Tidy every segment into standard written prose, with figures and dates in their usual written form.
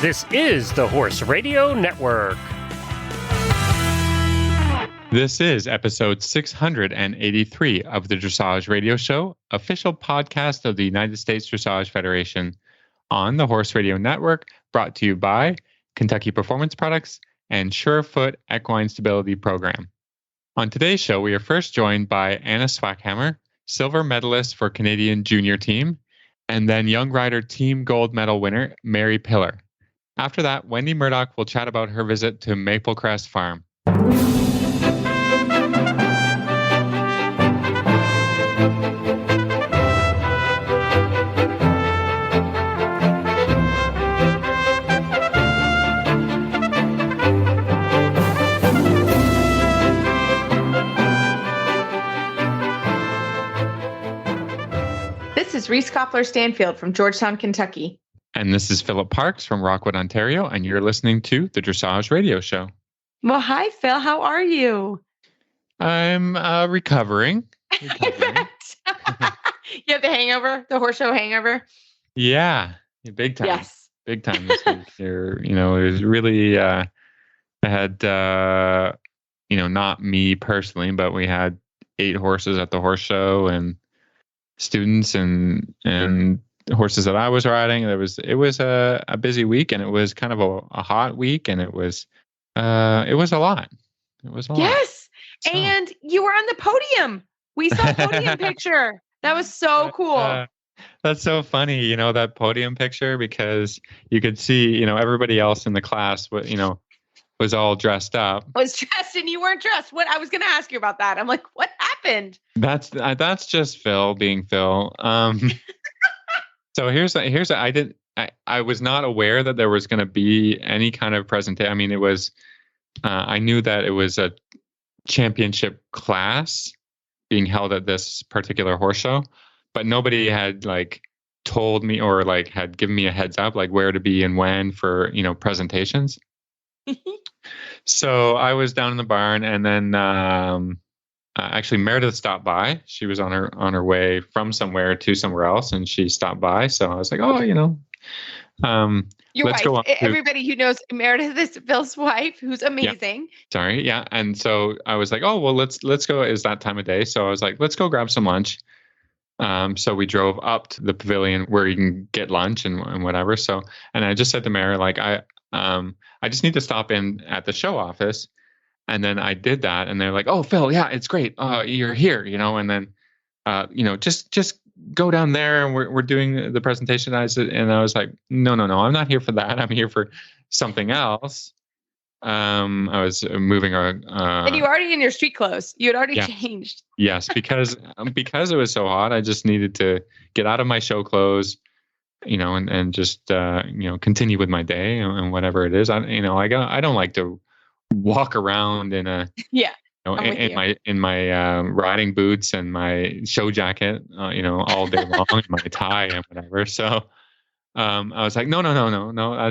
This is the Horse Radio Network. This is episode 683 of the Dressage Radio Show, official podcast of the United States Dressage Federation on the Horse Radio Network, brought to you by Kentucky Performance Products and Surefoot Equine Stability Program. On today's show, we are first joined by Anna Swackhammer, silver medalist for Canadian junior team, and then young rider team gold medal winner, Mary Pillar. After that, Wendy Murdoch will chat about her visit to Maplecrest Farm. This is Reese Koppler-Stanfield from Georgetown, Kentucky. And this is Philip Parks from Rockwood, Ontario, and you're listening to the Dressage Radio Show. Well, hi, Phil. How are you? I'm recovering. You have the hangover, the horse show hangover? Yeah, big time. Yes. Big time this week. It was really, I had, not me personally, but we had 8 horses at the horse show and students and horses that I was riding. It was a busy week, and it was kind of a hot week, and it was a lot. It was a lot. Yes. So. And you were on the podium. We saw a podium picture. That was so cool. That's so funny, that podium picture, because you could see, everybody else in the class, was all dressed up. Was dressed and you weren't dressed. What? I was going to ask you about that. I'm like, what happened? That's just Phil being Phil. So I was not aware that there was going to be any kind of presentation. I mean, it was, I knew that it was a championship class being held at this particular horse show, but nobody had told me or had given me a heads up, where to be and when for, presentations. So I was down in the barn, and then, actually, Meredith stopped by. She was on her way from somewhere to somewhere else, and she stopped by. So I was like, "Oh, Your let's wife. go on." Everybody who knows Meredith is Phil's wife, who's amazing. Yeah. Sorry, yeah. And so I was like, "Oh, well, let's go." Is that time of day? So I was like, "Let's go grab some lunch." So we drove up to the pavilion where you can get lunch and whatever. So, and I just said to Mary, I just need to stop in at the show office. And then I did that, and they're like, "Oh, Phil, yeah, it's great. You're here, And then, just go down there, and we're doing the presentation." I was like, "No, I'm not here for that. I'm here for something else." I was moving and you were already in your street clothes. You had already changed. Yes, because it was so hot, I just needed to get out of my show clothes, and just continue with my day and whatever it is. I don't like to walk around in a in my riding boots and my show jacket all day long, and my tie and whatever. So I was like, no,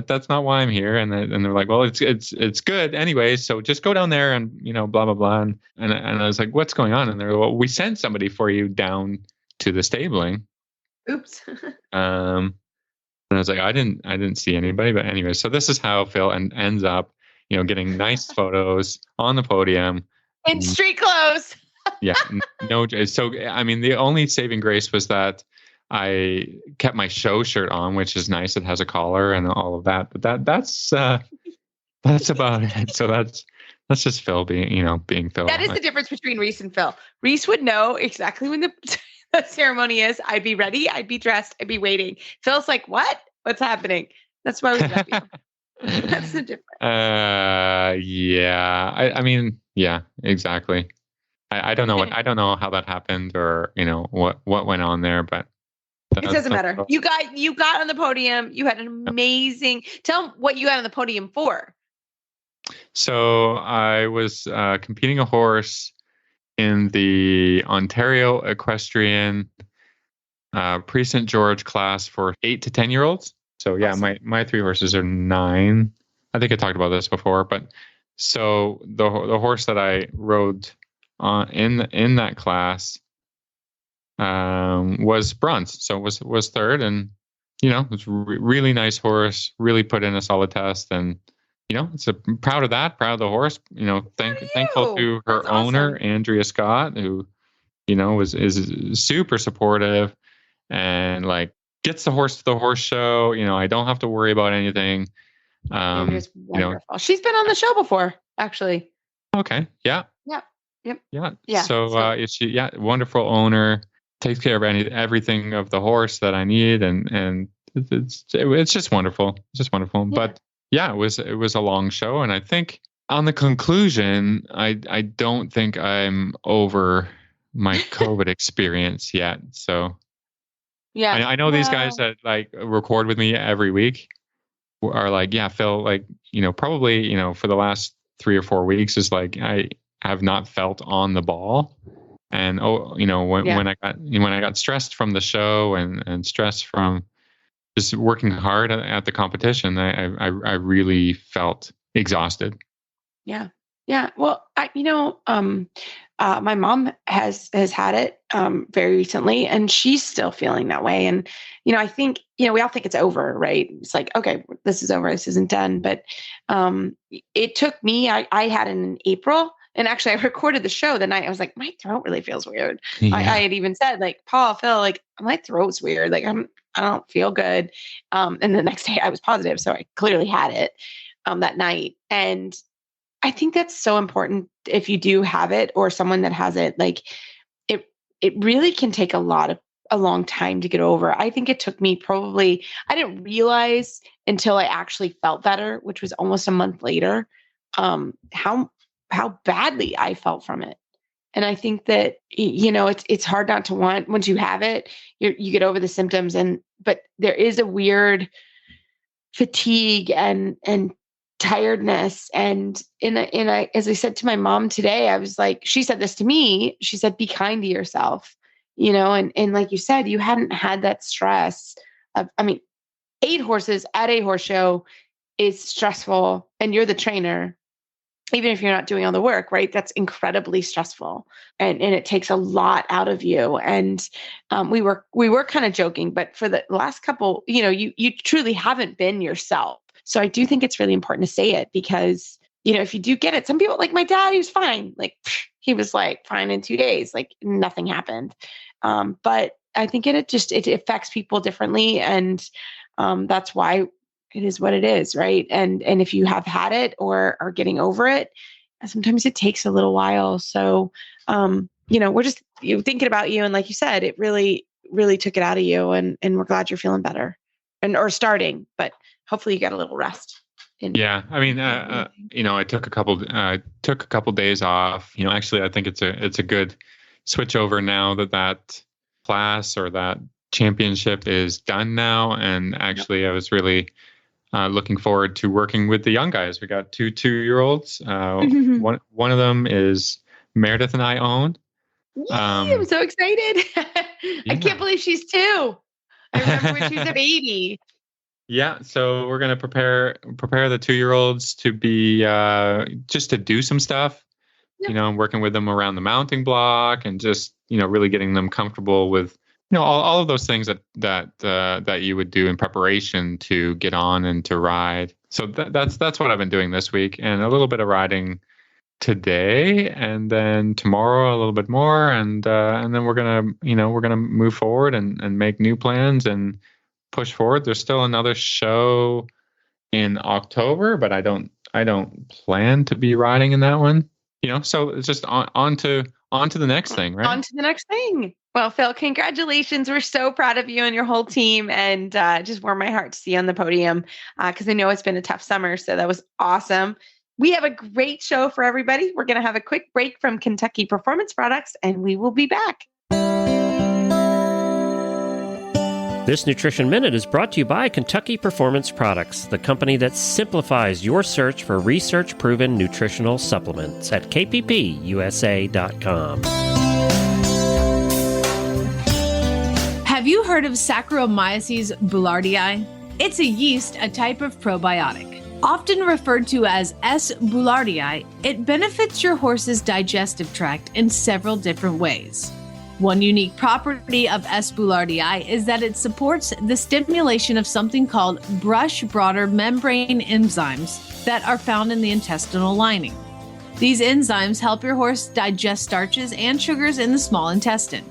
that's not why I'm here. And they're like, "Well, it's good anyway, so just go down there and blah blah blah." And I was like, "What's going on?" And they're like, "Well, we sent somebody for you down to the stabling." Oops. And I was like, I didn't see anybody, but anyway, so this is how Phil ends up getting nice photos on the podium in street clothes. Yeah, no. So, I mean, the only saving grace was that I kept my show shirt on, which is nice. It has a collar and all of that. But that's about it. So that's just Phil being Phil. That is the difference between Reese and Phil. Reese would know exactly when the ceremony is. I'd be ready. I'd be dressed. I'd be waiting. Phil's like, "What? What's happening?" That's why we love you. That's the difference. Yeah. I mean, yeah, exactly. I don't know I don't know how that happened, or what went on there, but it doesn't matter. You got on the podium. You had an amazing. Tell them what you got on the podium for. So I was competing a horse in the Ontario Equestrian Pre-St. George class for 8 to 10-year-olds. So yeah, awesome. my 3 horses are 9. I think I talked about this before, but so the horse that I rode in that class was bronze, so was third, and it's a really nice horse, really put in a solid test. And, I'm proud of that, proud of the horse, thankful to her That's owner, awesome. Andrea Scott, who, is super supportive and like gets the horse to the horse show. I don't have to worry about anything. Andrea's wonderful. She's been on the show before, actually. Okay. Yeah. Yep. Yeah. So, wonderful owner, takes care of everything of the horse that I need. And it's just wonderful. It's just wonderful. Yeah. But yeah, it was a long show. And I think on the conclusion, I don't think I'm over my COVID experience yet. So yeah, I know these guys that like record with me every week are like, yeah, Phil, like, probably, for the last 3 or 4 weeks is like, I have not felt on the ball. And, when I got stressed from the show and stressed from just working hard at the competition, I really felt exhausted. Yeah. Well, my mom has had it very recently, and she's still feeling that way. And I think we all think it's over, right? It's like, okay, this is over, this isn't done. But it took me. I had it in April, and actually, I recorded the show the night. I was like, my throat really feels weird. Yeah. I had even said, like, Phil, like my throat's weird. Like I don't feel good. And the next day, I was positive, so I clearly had it that night. And I think that's so important if you do have it or someone that has it. Like it really can take a long time to get over. I think it took me I didn't realize until I actually felt better, which was almost a month later, how badly I felt from it. And I think that, it's hard not to want, once you have it, you get over the symptoms, but there is a weird fatigue and tiredness. And as I said to my mom today, I was like, she said this to me, she said, be kind to yourself, and like you said, you hadn't had that stress of, 8 horses at a horse show is stressful, and you're the trainer, even if you're not doing all the work, right? That's incredibly stressful. And it takes a lot out of you. And we were kind of joking, but for the last couple, you truly haven't been yourself. So I do think it's really important to say it, because, if you do get it, some people, like my dad, he was fine. Like he was like fine in 2 days, like nothing happened. But I think it affects people differently. And that's why it is what it is. Right. And if you have had it or are getting over it, sometimes it takes a little while. So, we're just thinking about you. And like you said, it really, really took it out of you, and we're glad you're feeling better or starting, but hopefully you got a little rest. Yeah. I took a couple days off, actually, I think it's a good switch over now that class or that championship is done now. And actually I was really looking forward to working with the young guys. We got 2 2-year-olds. One of them is Meredith and I own. I'm so excited. I can't believe she's 2. I remember when she was a baby. Yeah, so we're gonna prepare the 2-year-olds to be just to do some stuff. Yep. I'm working with them around the mounting block and just really getting them comfortable with all of those things that you would do in preparation to get on and to ride. So that's what I've been doing this week, and a little bit of riding today, and then tomorrow a little bit more, and then we're gonna move forward and make new plans and push forward. There's still another show in October, but I don't plan to be riding in that one. So it's just on to the next thing, right? On to the next thing. Well, Phil, congratulations. We're so proud of you and your whole team, and just warmed my heart to see you on the podium, because I know it's been a tough summer. So that was awesome. We have a great show for everybody. We're going to have a quick break from Kentucky Performance Products, and we will be back. This Nutrition Minute is brought to you by Kentucky Performance Products, the company that simplifies your search for research-proven nutritional supplements at kppusa.com. Have you heard of Saccharomyces boulardii? It's a yeast, a type of probiotic. Often referred to as S. boulardii, it benefits your horse's digestive tract in several different ways. One unique property of S. boulardii is that it supports the stimulation of something called brush broader membrane enzymes that are found in the intestinal lining. These enzymes help your horse digest starches and sugars in the small intestine.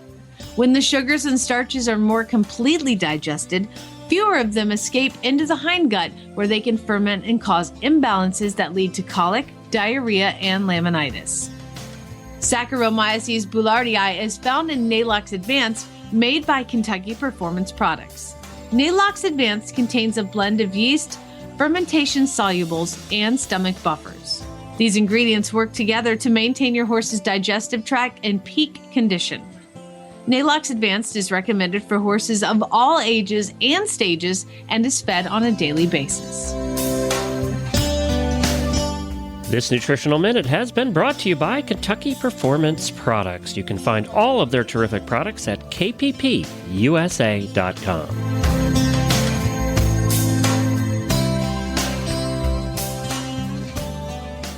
When the sugars and starches are more completely digested, fewer of them escape into the hindgut, where they can ferment and cause imbalances that lead to colic, diarrhea, and laminitis. Saccharomyces boulardii is found in Nalox Advanced, made by Kentucky Performance Products. Nalox Advanced contains a blend of yeast, fermentation solubles, and stomach buffers. These ingredients work together to maintain your horse's digestive tract in peak condition. Nalox Advanced is recommended for horses of all ages and stages and is fed on a daily basis. This Nutritional Minute has been brought to you by Kentucky Performance Products. You can find all of their terrific products at kppusa.com.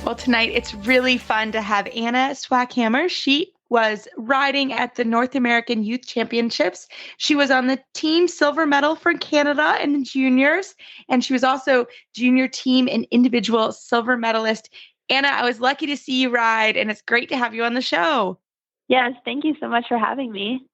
Well, tonight it's really fun to have Anna Swackhammer. She was riding at the North American Youth Championships. She was on the team silver medal for Canada in the juniors, and she was also junior team and individual silver medalist. Anna, I was lucky to see you ride, and it's great to have you on the show. Yes, thank you so much for having me.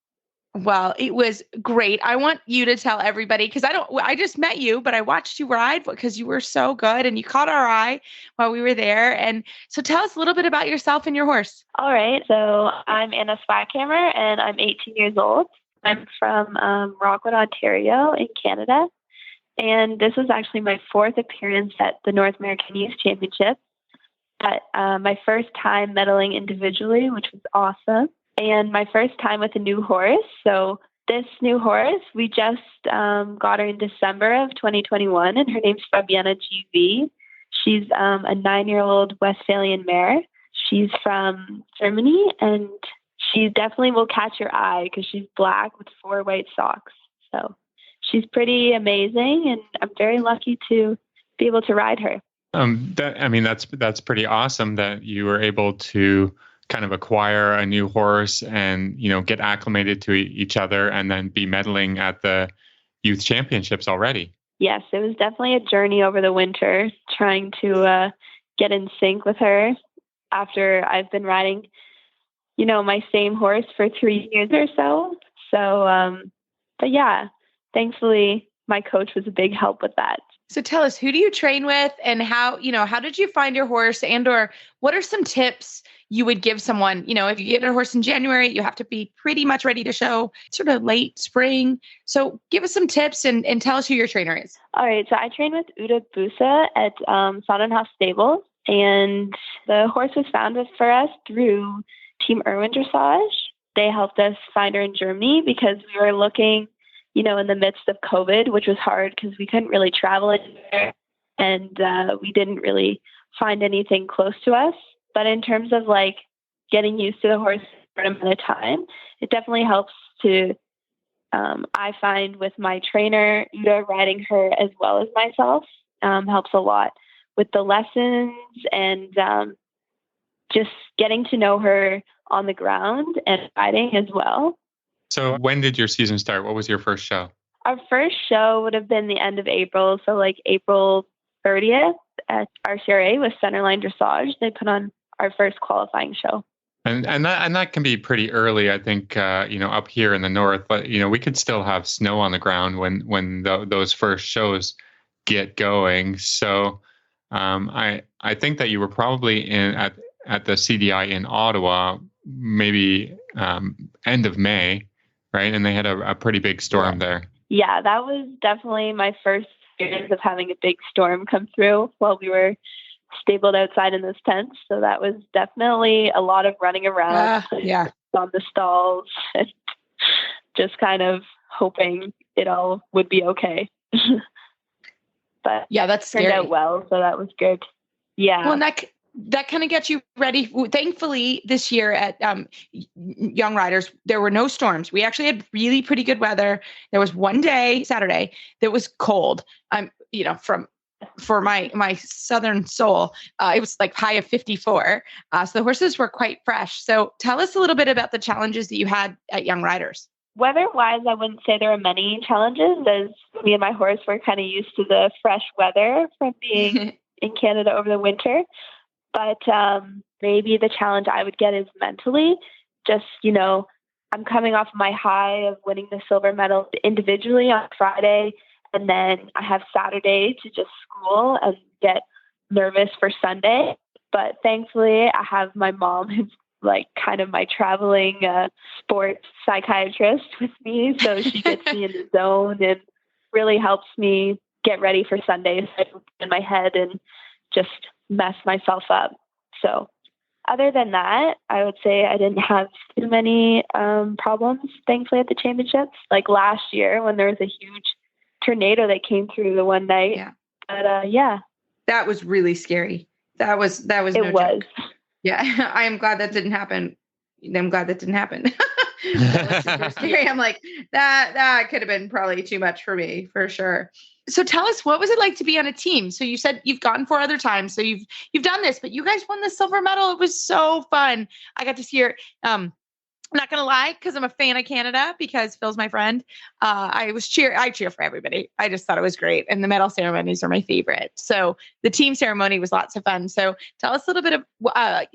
Well, it was great. I want you to tell everybody, because I just met you, but I watched you ride because you were so good and you caught our eye while we were there. And so tell us a little bit about yourself and your horse. All right. So I'm Anna Swackhammer and I'm 18 years old. I'm from Rockwood, Ontario in Canada. And this was actually my fourth appearance at the North American Youth Championship. My first time medaling individually, which was awesome. And my first time with a new horse. So this new horse, we just got her in December of 2021, and her name's Fabiana GV. She's a 9-year-old Westphalian mare. She's from Germany, and she definitely will catch your eye because she's black with 4 white socks. So she's pretty amazing, and I'm very lucky to be able to ride her. That's pretty awesome that you were able to kind of acquire a new horse and, get acclimated to each other and then be medaling at the youth championships already. Yes, it was definitely a journey over the winter trying to get in sync with her after I've been riding, my same horse for 3 years or so. So, but yeah, thankfully my coach was a big help with that. So tell us, who do you train with and how did you find your horse, and or what are some tips you would give someone? If you get a horse in January, you have to be pretty much ready to show sort of late spring. So give us some tips and tell us who your trainer is. All right. So I train with Uda Busa at Sonnenhof Stables, and the horse was found for us through Team Irwin Dressage. They helped us find her in Germany because we were looking, in the midst of COVID, which was hard because we couldn't really travel anywhere, and we didn't really find anything close to us. But in terms of getting used to the horse for a amount of time, it definitely helps to, I find with my trainer, Uda, riding her as well as myself, helps a lot with the lessons and just getting to know her on the ground and riding as well. So when did your season start? What was your first show? Our first show would have been the end of April. So April 30th at RCRA with Centerline Dressage. They put on our first qualifying show. And that can be pretty early, I think, up here in the north. But, we could still have snow on the ground when those first shows get going. So I think that you were probably at the CDI in Ottawa, maybe end of May, right? And they had a pretty big storm there. Yeah, that was definitely my first experience of having a big storm come through while we were stabled outside in this tent. So that was definitely a lot of running around on the stalls and just kind of hoping it all would be okay. But yeah, that's turned scary. out well, so that was good. Yeah. Well, and that kind of gets you ready. Thankfully, this year at Young Riders, there were no storms. We actually had really pretty good weather. There was one day, Saturday, that was cold. From for my southern soul. It was like high of 54. So the horses were quite fresh. So tell us a little bit about the challenges that you had at Young Riders. Weather-wise, I wouldn't say there were many challenges, as me and my horse were kind of used to the fresh weather from being in Canada over the winter. But maybe the challenge I would get is mentally. Just, I'm coming off my high of winning the silver medal individually on Friday, and then I have Saturday to just school and get nervous for Sunday. But thankfully, I have my mom who's like kind of my traveling sports psychiatrist with me. So she gets me in the zone and really helps me get ready for Sunday so I don't get in my head and just mess myself up. So other than that, I would say I didn't have too many problems, thankfully, at the championships. Like last year when there was a huge tornado that came through the one night. Yeah. But yeah. That was really scary. That was no joke. Yeah, I am glad that didn't happen. I'm glad that didn't happen. That was super scary. I'm like, that could have been probably too much for me, for sure. So tell us, what was it like to be on a team? So you said you've gone 4 other times. So you've done this, but you guys won the silver medal. It was so fun. I got to see your I'm not going to lie, because I'm a fan of Canada, because Phil's my friend. I cheer for everybody. I just thought it was great. And the medal ceremonies are my favorite. So the team ceremony was lots of fun. So tell us a little bit of,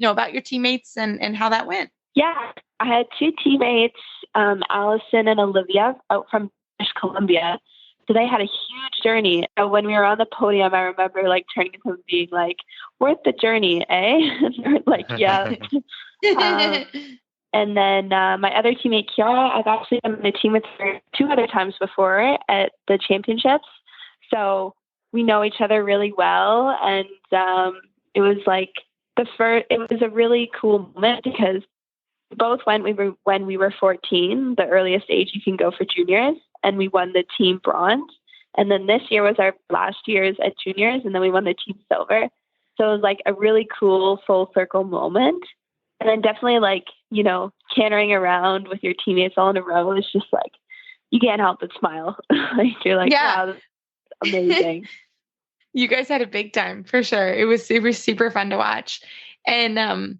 about your teammates and how that went. Yeah, I had 2 teammates, Allison and Olivia, out from British Columbia. So they had a huge journey. When we were on the podium, I remember like turning to them and being like, "Worth the journey, eh?" And they were like, "Yeah." And then my other teammate, Kiara, I've actually been on a team with her 2 other times before at the championships. So we know each other really well. And it was like it was a really cool moment because both when we were 14, the earliest age you can go for juniors, and we won the team bronze. And then this year was our last year's at juniors, and then we won the team silver. So it was like a really cool full circle moment. And then definitely like, cantering around with your teammates all in a row is just like, you can't help but smile. Like you're like, yeah. Wow, that's amazing. You guys had a big time for sure. It was super fun to watch. And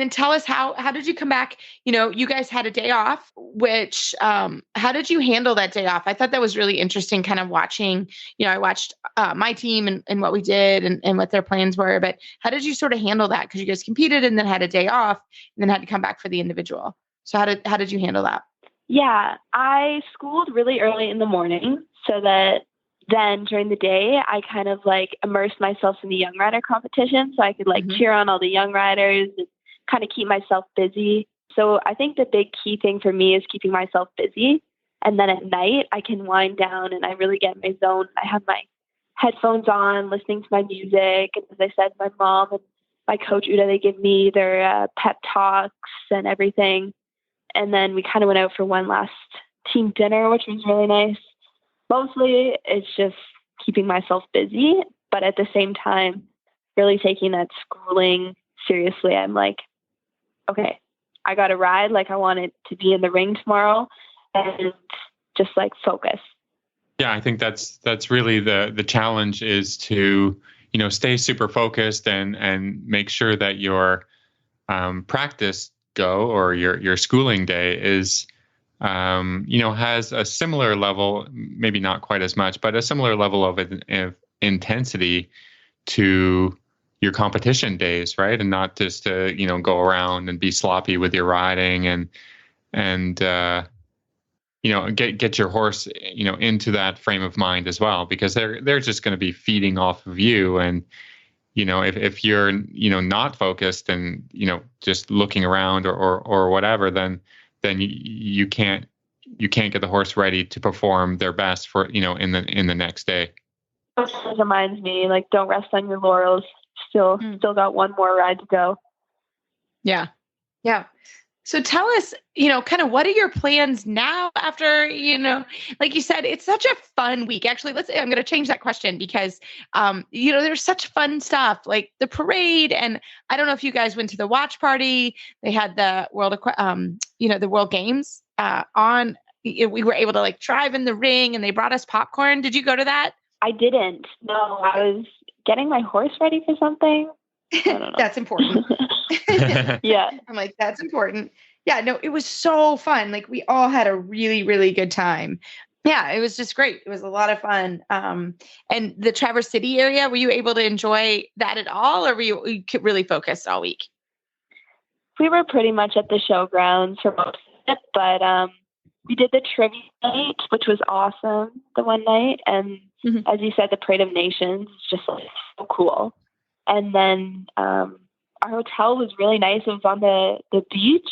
then tell us how did you come back? You guys had a day off, which how did you handle that day off? I thought that was really interesting, kind of watching, I watched my team and what we did and what their plans were, but how did you sort of handle that? Because you guys competed and then had a day off and then had to come back for the individual. So how did you handle that? Yeah, I schooled really early in the morning so that then during the day, I kind of like immersed myself in the young rider competition so I could like cheer on all the young riders and kind of keep myself busy. So I think the big key thing for me is keeping myself busy. And then at night I can wind down and I really get in my zone. I have my headphones on, listening to my music. And as I said, my mom and my coach, Uda, they give me their pep talks and everything. And then we kind of went out for one last team dinner, which was really nice. Mostly it's just keeping myself busy, but at the same time, really taking that schooling seriously. I'm like, okay, I got to ride. Like I want it to be in the ring tomorrow and just like focus. Yeah, I think that's really the challenge is to, stay super focused and make sure that your practice go or your schooling day is, has a similar level, maybe not quite as much, but a similar level of intensity to your competition days, right? And not just to, go around and be sloppy with your riding and get your horse, into that frame of mind as well, because they're just going to be feeding off of you. And, if you're, not focused and, just looking around or whatever, then you can't get the horse ready to perform their best for, in the next day. It reminds me, like, don't rest on your laurels. Still got one more ride to go. Yeah. Yeah. So tell us, kind of what are your plans now after, like you said, it's such a fun week. Actually, I'm going to change that question because, there's such fun stuff like the parade. And I don't know if you guys went to the watch party. They had the the World Games on. We were able to like drive in the ring and they brought us popcorn. Did you go to that? I didn't. No, I was getting my horse ready for something. I don't know. That's important. Yeah. I'm like, that's important. Yeah, no, it was so fun. Like we all had a really, really good time. Yeah, it was just great. It was a lot of fun. And the Traverse City area, were you able to enjoy that at all, or were you really focused all week? We were pretty much at the showgrounds for most of it, but we did the trivia night, which was awesome the one night. And as you said, the Parade of Nations is just like so cool. And then our hotel was really nice. It was on the beach.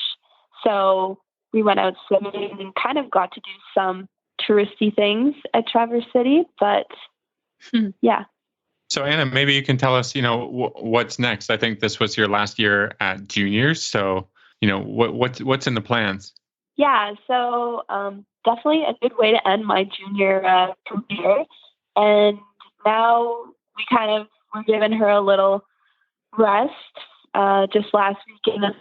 So we went out swimming and kind of got to do some touristy things at Traverse City. But yeah. So Anna, maybe you can tell us, what's next. I think this was your last year at juniors. So, what's in the plans? Yeah, so definitely a good way to end my junior career. And now we're giving her a little rest just last weekend.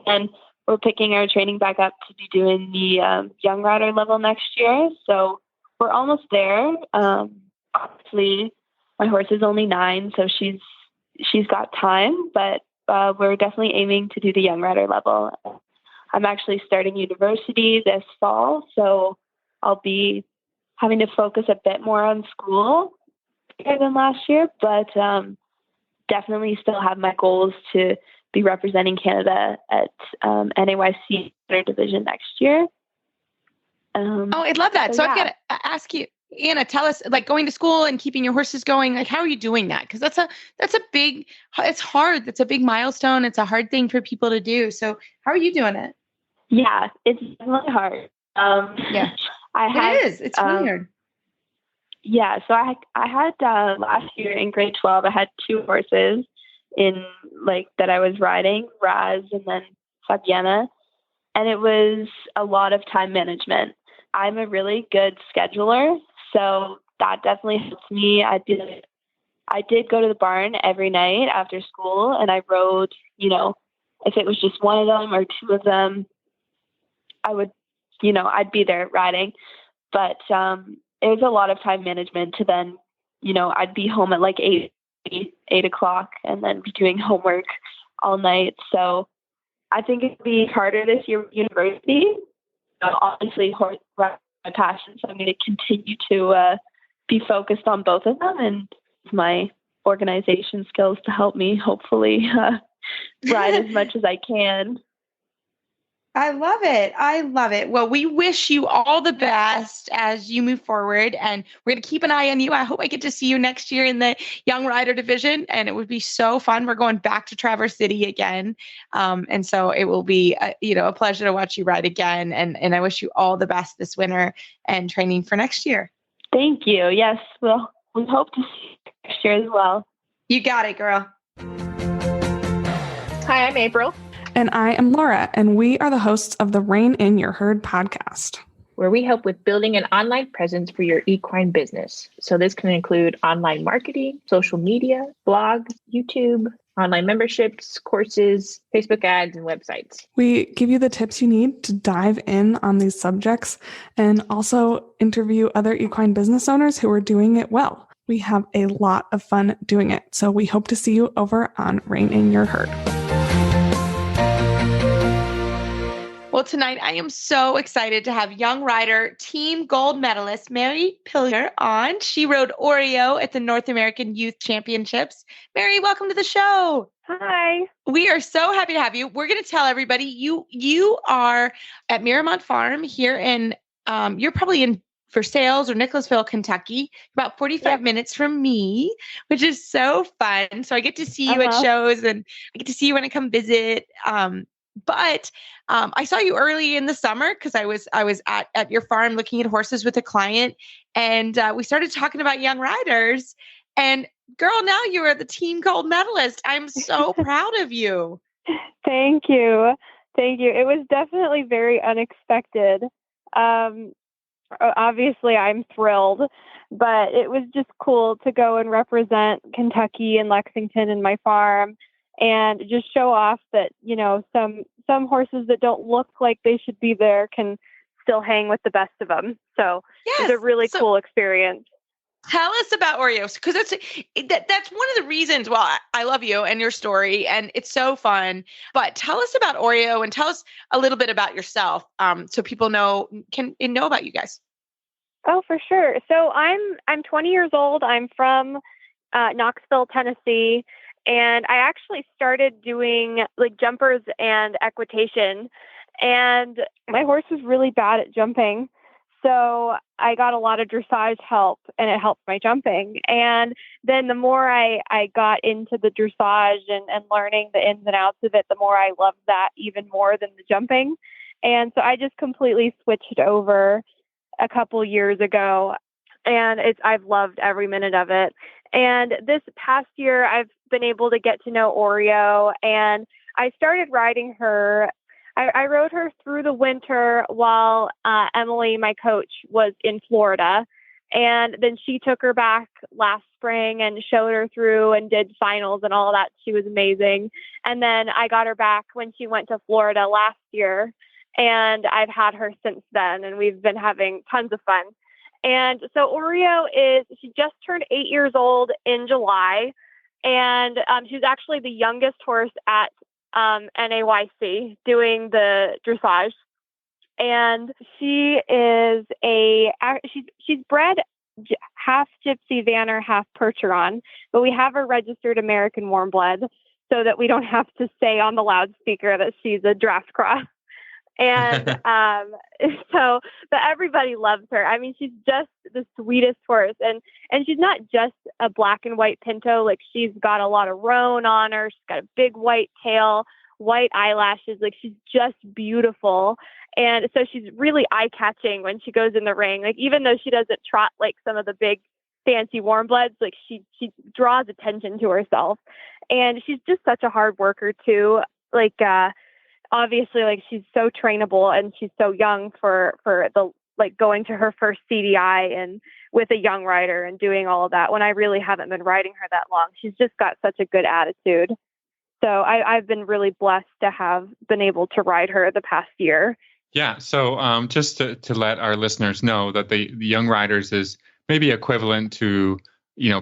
And we're picking our training back up to be doing the young rider level next year. So we're almost there. Obviously, my horse is only 9, so she's got time. But we're definitely aiming to do the young rider level. I'm actually starting university this fall, so I'll be having to focus a bit more on school than last year, but definitely still have my goals to be representing Canada at NAYC division next year. I'd love that. So yeah. I've got to ask you, Anna, tell us, like, going to school and keeping your horses going, like, how are you doing that? Because it's hard. That's a big milestone. It's a hard thing for people to do. So how are you doing it? Yeah, it's definitely hard. Yeah, it is. It's really hard. Yeah, so I had last year in grade 12, I had 2 horses that I was riding, Raz and then Fabiana, and it was a lot of time management. I'm a really good scheduler, so that definitely helps me. I did go to the barn every night after school, and I rode, if it was just one of them or 2 of them, I would, I'd be there riding. But it was a lot of time management to then, I'd be home at like 8 o'clock and then be doing homework all night. So I think it'd be harder this year with university. Obviously, horse riding is my passion, so I'm going to continue to be focused on both of them, and my organization skills to help me hopefully ride as much as I can. I love it. I love it. Well, we wish you all the best as you move forward, and we're going to keep an eye on you. I hope I get to see you next year in the young rider division, and it would be so fun. We're going back to Traverse City again. And so it will be, a pleasure to watch you ride again. And I wish you all the best this winter and training for next year. Thank you. Yes. Well, we hope to see you next year as well. You got it, girl. Hi, I'm April. And I am Laura, and we are the hosts of the Rein in Your Herd podcast, where we help with building an online presence for your equine business. So this can include online marketing, social media, blog, YouTube, online memberships, courses, Facebook ads, and websites. We give you the tips you need to dive in on these subjects and also interview other equine business owners who are doing it well. We have a lot of fun doing it, so we hope to see you over on Rein in Your Herd. Well, tonight I am so excited to have young rider, team gold medalist, Mary Pillier on. She rode Oreo at the North American Youth Championships. Mary, welcome to the show. Hi. We are so happy to have you. We're going to tell everybody you are at Miramont Farm here in, you're probably in Versailles or Nicholasville, Kentucky, about 45 minutes from me, which is so fun. So I get to see you at shows, and I get to see you when I come visit. But I saw you early in the summer because I was at your farm looking at horses with a client, and we started talking about young riders. And girl, now you are the team gold medalist. I'm so proud of you. Thank you. It was definitely very unexpected. Obviously, I'm thrilled, but it was just cool to go and represent Kentucky and Lexington and my farm, and just show off that, some horses that don't look like they should be there can still hang with the best of them. So It's a really cool experience. Tell us about Oreos, because that's one of the reasons. Well, I love you and your story, and it's so fun. But tell us about Oreo and tell us a little bit about yourself, so people can know about you guys. Oh, for sure. So I'm 20 years old. I'm from Knoxville, Tennessee, and I actually started doing like jumpers and equitation. And my horse was really bad at jumping. So I got a lot of dressage help, and it helped my jumping. And then the more I got into the dressage and learning the ins and outs of it, the more I loved that even more than the jumping. And so I just completely switched over a couple years ago, and I've loved every minute of it. And this past year, I've been able to get to know Oreo, and I started riding her. I rode her through the winter while Emily, my coach, was in Florida. And then she took her back last spring and showed her through and did finals and all that. She was amazing. And then I got her back when she went to Florida last year. And I've had her since then. And we've been having tons of fun. And so Oreo she just turned 8 years old in July. And she's actually the youngest horse at NAYC doing the dressage, and she is she's bred half Gypsy Vanner, half Percheron, but we have her registered American warm blood so that we don't have to say on the loudspeaker that she's a draft cross. And but everybody loves her. I mean, she's just the sweetest horse, and she's not just a black and white pinto. Like, she's got a lot of roan on her. She's got a big white tail, white eyelashes. Like, she's just beautiful. And so she's really eye-catching when she goes in the ring. Like, even though she doesn't trot like some of the big fancy warm bloods, like she draws attention to herself. And she's just such a hard worker too. Like, obviously, like, she's so trainable, and she's so young for the, like, going to her first CDI and with a young rider and doing all of that when I really haven't been riding her that long. She's just got such a good attitude. So I've been really blessed to have been able to ride her the past year. Yeah. So just to let our listeners know that the young riders is maybe equivalent to,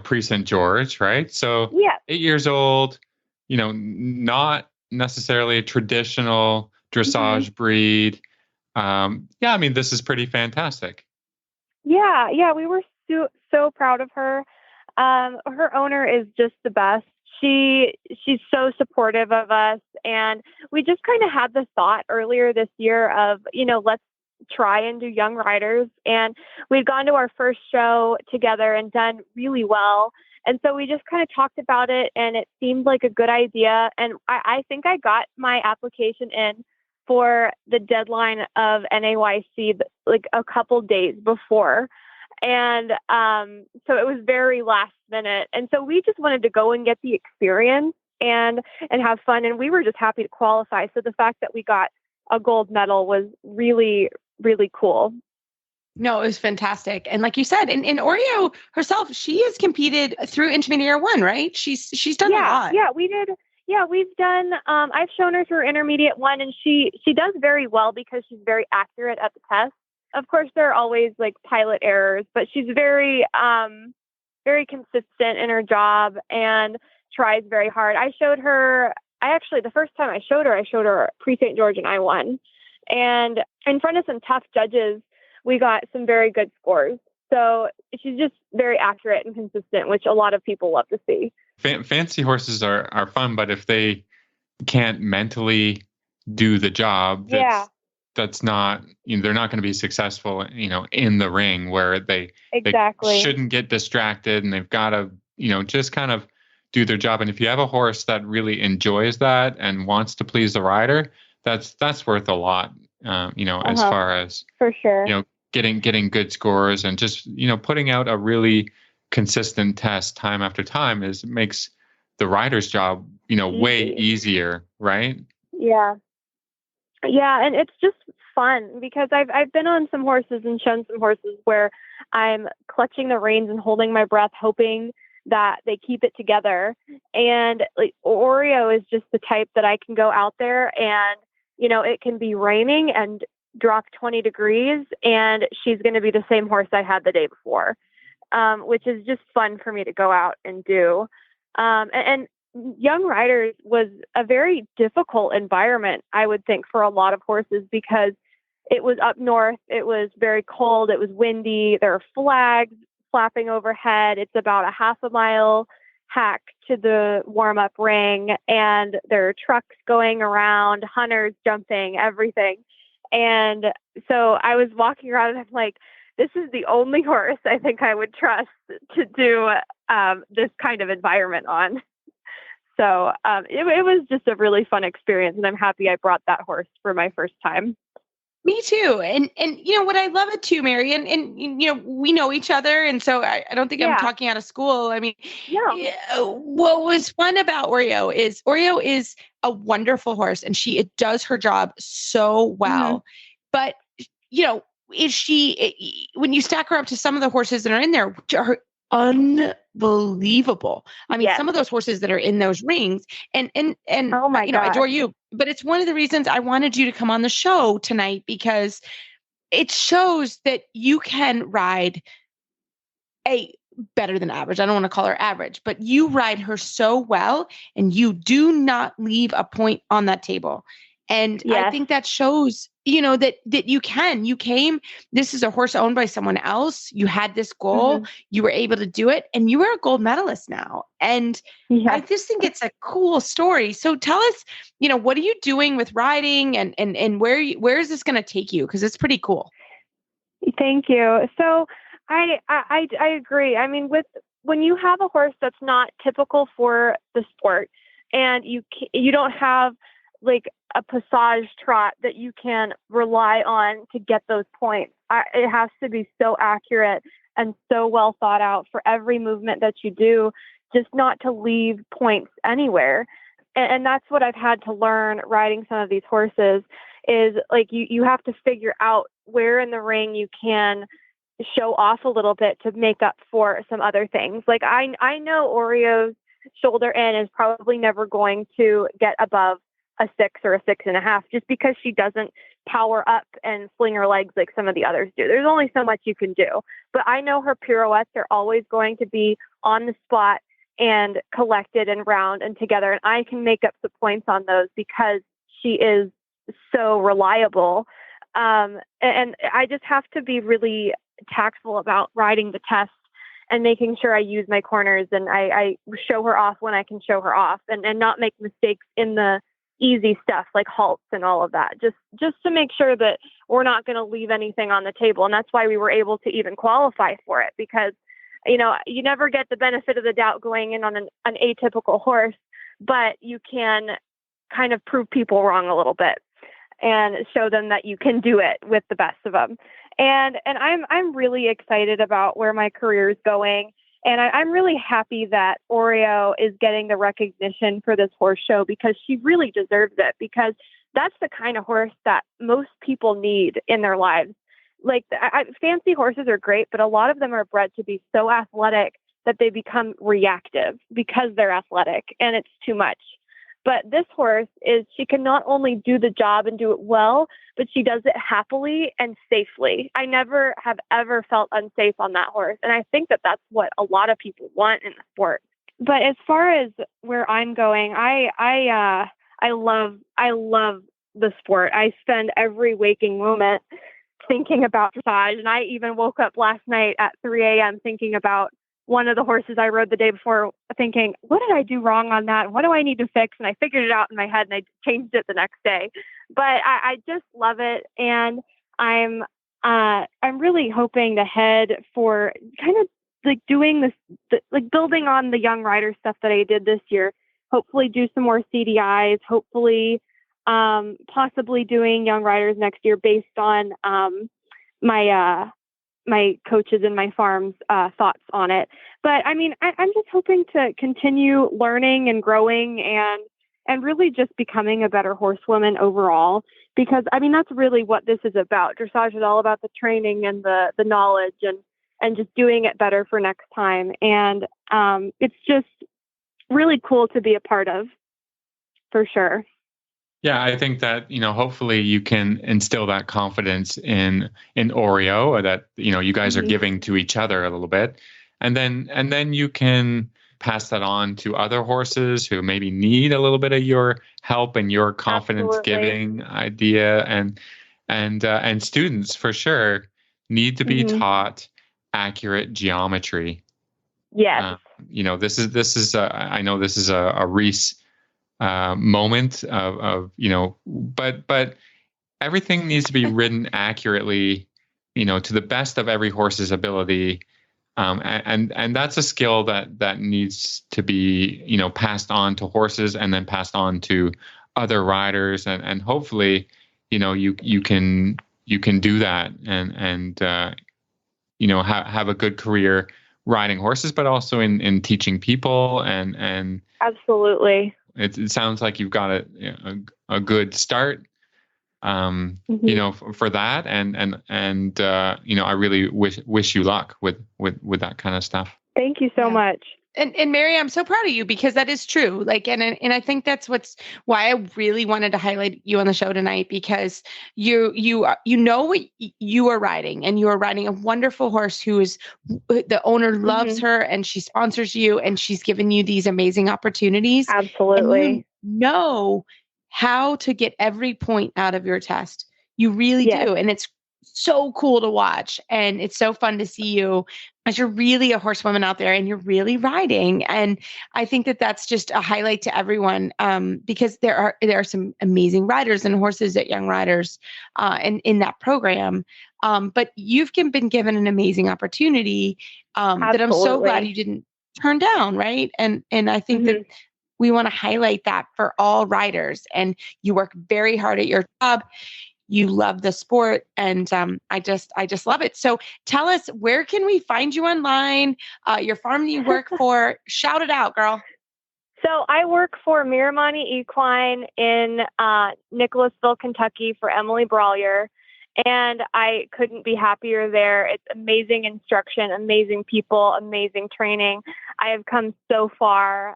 pre-St. George, right? So yeah. 8 years old, not necessarily a traditional dressage breed. I mean, this is pretty fantastic. Yeah, we were so proud of her. Her owner is just the best. She's so supportive of us, and we just kind of had the thought earlier this year of, let's try and do young riders. And we'd gone to our first show together and done really well. And so we just kind of talked about it, and it seemed like a good idea. And I think I got my application in for the deadline of NAYC like a couple days before. And so it was very last minute. And so we just wanted to go and get the experience and have fun. And we were just happy to qualify. So the fact that we got a gold medal was really, really cool. No, it was fantastic. And like you said, in Oreo herself, she has competed through Intermediate 1, right? She's done a lot. Yeah, we did. Yeah, we've done, I've shown her through Intermediate 1, and she does very well because she's very accurate at the test. Of course, there are always like pilot errors, but she's very, very consistent in her job and tries very hard. The first time I showed her pre-St. George, and I won. And in front of some tough judges, we got some very good scores. So she's just very accurate and consistent, which a lot of people love to see. Fancy horses are fun, but if they can't mentally do the job, that's not, they're not going to be successful, in the ring, where they shouldn't get distracted, and they've got to, just kind of do their job. And if you have a horse that really enjoys that and wants to please the rider, that's worth a lot, as far as, for sure, getting good scores and just, putting out a really consistent test time after time makes the rider's job, way easier, right? Yeah. Yeah. And it's just fun because I've been on some horses and shown some horses where I'm clutching the reins and holding my breath, hoping that they keep it together. And like Oreo is just the type that I can go out there and, it can be raining and drop 20 degrees and she's going to be the same horse I had the day before. which is just fun for me to go out and do. And Young Riders was a very difficult environment, I would think, for a lot of horses because it was up north. It was very cold. It was windy. There are flags flapping overhead. It's about a half a mile hack to the warm-up ring, and there are trucks going around, hunters jumping, everything. And so I was walking around and I'm like, this is the only horse I think I would trust to do this kind of environment on. So it was just a really fun experience, and I'm happy I brought that horse for my first time. Me too. And what I love it too, Mary, and we know each other. And so I don't think I'm talking out of school. I mean, what was fun about Oreo is a wonderful horse, and it does her job so well. But, when you stack her up to some of the horses that are in there, which are unbelievable. I mean, some of those horses that are in those rings and oh my God. I adore you, but it's one of the reasons I wanted you to come on the show tonight, because it shows that you can ride better than average. I don't want to call her average, but you ride her so well, and you do not leave a point on that table. And I think that shows, that you came, this is a horse owned by someone else. You had this goal, you were able to do it, and you are a gold medalist now. And I just think it's a cool story. So tell us, what are you doing with riding, and where is this going to take you? Because it's pretty cool. Thank you. So I agree. I mean, when you have a horse that's not typical for the sport, and you don't have like a passage trot that you can rely on to get those points. It has to be so accurate and so well thought out for every movement that you do, just not to leave points anywhere. And that's what I've had to learn riding some of these horses is like you have to figure out where in the ring you can show off a little bit to make up for some other things. Like I know Oreo's shoulder in is probably never going to get above a 6 or a 6.5, just because she doesn't power up and sling her legs like some of the others do. There's only so much you can do. But I know her pirouettes are always going to be on the spot and collected and round and together. And I can make up the points on those because she is so reliable. And I just have to be really tactful about riding the test and making sure I use my corners and I show her off when I can show her off and not make mistakes in the easy stuff like halts and all of that, just to make sure that we're not going to leave anything on the table. And that's why we were able to even qualify for it, because, you never get the benefit of the doubt going in on an atypical horse, but you can kind of prove people wrong a little bit and show them that you can do it with the best of them. And I'm really excited about where my career is going. And I'm really happy that Oreo is getting the recognition for this horse show, because she really deserves it, because that's the kind of horse that most people need in their lives. Like fancy horses are great, but a lot of them are bred to be so athletic that they become reactive because they're athletic and it's too much. But this horse she can not only do the job and do it well, but she does it happily and safely. I never have ever felt unsafe on that horse. And I think that that's what a lot of people want in the sport. But as far as where I'm going, I love the sport. I spend every waking moment thinking about dressage. And I even woke up last night at 3 a.m. thinking about one of the horses I rode the day before, thinking, what did I do wrong on that? What do I need to fix? And I figured it out in my head and I changed it the next day. But I just love it. And I'm really hoping to head for kind of like doing this, like building on the young rider stuff that I did this year, hopefully do some more CDIs, hopefully possibly doing young riders next year based on my coaches and my farm's thoughts on it. But I mean, I'm just hoping to continue learning and growing and really just becoming a better horsewoman overall, because I mean, that's really what this is about. Dressage is all about the training and the knowledge and just doing it better for next time. And it's just really cool to be a part of, for sure. Yeah, I think that, hopefully you can instill that confidence in Oreo, or that, you guys are giving to each other a little bit. and then you can pass that on to other horses who maybe need a little bit of your help and your confidence giving idea, and students for sure need to be taught accurate geometry. Yes. This is I know this is a Reese moment of but everything needs to be written accurately, to the best of every horse's ability. And that's a skill that needs to be, passed on to horses and then passed on to other riders. And hopefully, you can do that and have a good career riding horses, but also in teaching people and absolutely. It sounds like you've got a good start, for that. And I really wish you luck with that kind of stuff. Thank you so much. And Mary, I'm so proud of you because that is true. Like, and I think that's why I really wanted to highlight you on the show tonight, because you know what you are riding, and you are riding a wonderful horse who is, the owner loves her and she sponsors you and she's given you these amazing opportunities. Absolutely. And you know how to get every point out of your test. You really do. And it's so cool to watch. And it's so fun to see you as you're really a horsewoman out there and you're really riding. And I think that that's just a highlight to everyone, because there are some amazing riders and horses at Young Riders in that program. But you've been given an amazing opportunity that I'm so glad you didn't turn down. Right. And I think that we want to highlight that for all riders. And you work very hard at your job. You love the sport, and I just love it. So tell us, where can we find you online? Your farm that you work for, shout it out, girl. So I work for Miramani Equine in Nicholasville, Kentucky for Emily Brawlier, and I couldn't be happier there. It's amazing instruction, amazing people, amazing training. I have come so far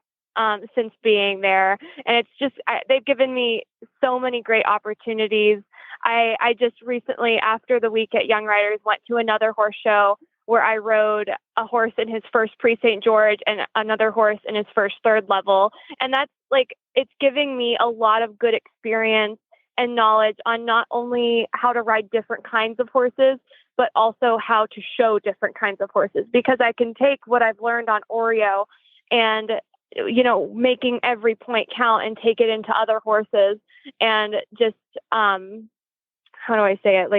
since being there, and it's just they've given me so many great opportunities. I just recently, after the week at Young Riders, went to another horse show where I rode a horse in his first pre-St. George and another horse in his first third level. And that's it's giving me a lot of good experience and knowledge on not only how to ride different kinds of horses, but also how to show different kinds of horses, because I can take what I've learned on Oreo and, making every point count and take it into other horses and just, how do I say it?